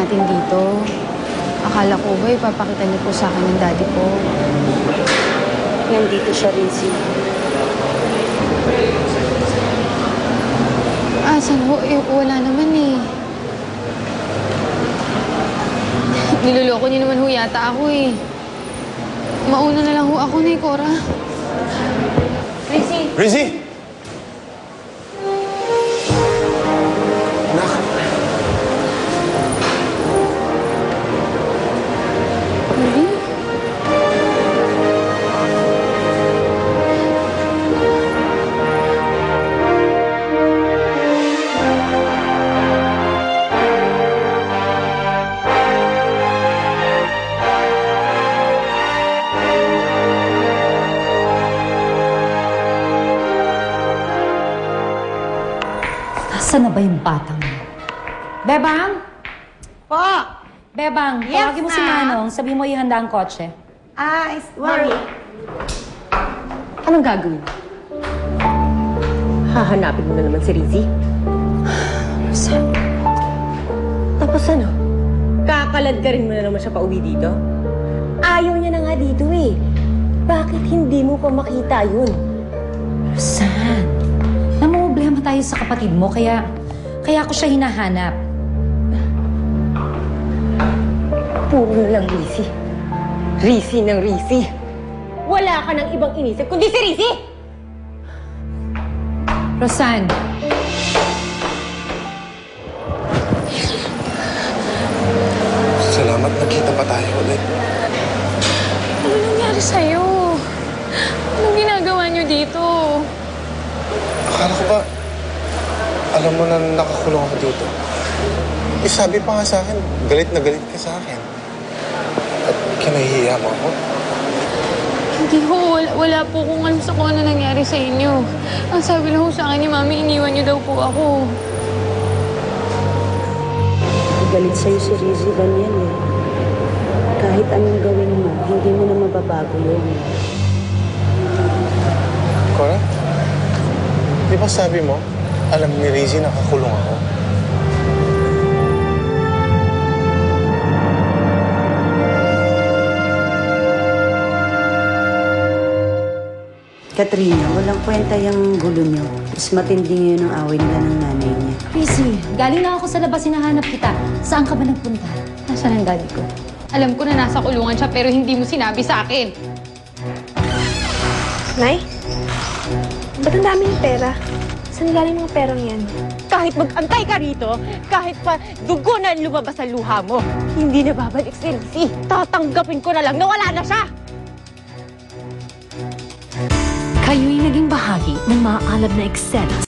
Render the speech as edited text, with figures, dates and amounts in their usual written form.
natin dito. Akala ko ba ipapakita niyo po sa akin ng daddy ko. Nandito siya, Rizzy. Saan ho? Wala naman eh. Niloloko niyo naman ho yata ako eh. Mauna na lang ho ako na Cora. Rizzy! Rizzy! Anak! Rizzy? Nasaan na ba yung batang mo? Bebang! Po! Bebang, Yes, tawagin mo si ma'am. Manong. Sabihin mo ihanda ang kotse. Mami. Anong gagawin? Hahanapin mo na naman si Rizzy. Saan? Tapos ano? Kakalad ka rin mo na naman siya pauwi dito? Ayaw niya na nga dito eh. Bakit hindi mo pa makita yun? Saan? Namumblema tayo sa kapatid mo, kaya ako siya hinahanap. Puro na lang Rizzy. Rizzy ng Rizzy. Wala ka ng ibang inisip kundi si Rizzy! Rosan, Salamat, nagkita pa tayo ulit. Ano nangyari sa'yo? Anong ginagawa niyo dito? Akala ko ba, alam mo na nakakulong ako dito. Eh, sabi pa nga sa akin, galit na galit ka sa akin. At kinahihiya mo ako. Hindi ho, wala po kung alam sa kung ano nangyari sa inyo. Ang sabi lang ho sa akin ni Mami, iniwan niyo daw po ako. Galit sa'yo si Rizzy, ganyan eh. Kahit anong gawin mo, hindi mo na mababago yun. Cora, di ba sabi mo, alam ni Rizzy nakakulong ako? Katrina, walang kwenta yung gulo niyo. Mas matindi ngayon ang away nila ng nanay niya. Rizzy, galing na ako sa labas, hinahanap kita. Saan ka ba nagpunta? Nasaan ang daddy ko? Alam ko na nasa kulungan siya pero hindi mo sinabi sa akin. Nay? Ba't ang dami ng pera? Saan galing mga perang yan? Kahit mag-antay ka rito, kahit pa dugo na lumabas sa luha mo, hindi na babalik si Rizzy. Tatanggapin ko na lang na wala na siya! Kayo'y naging bahagi ng maaalab na eksena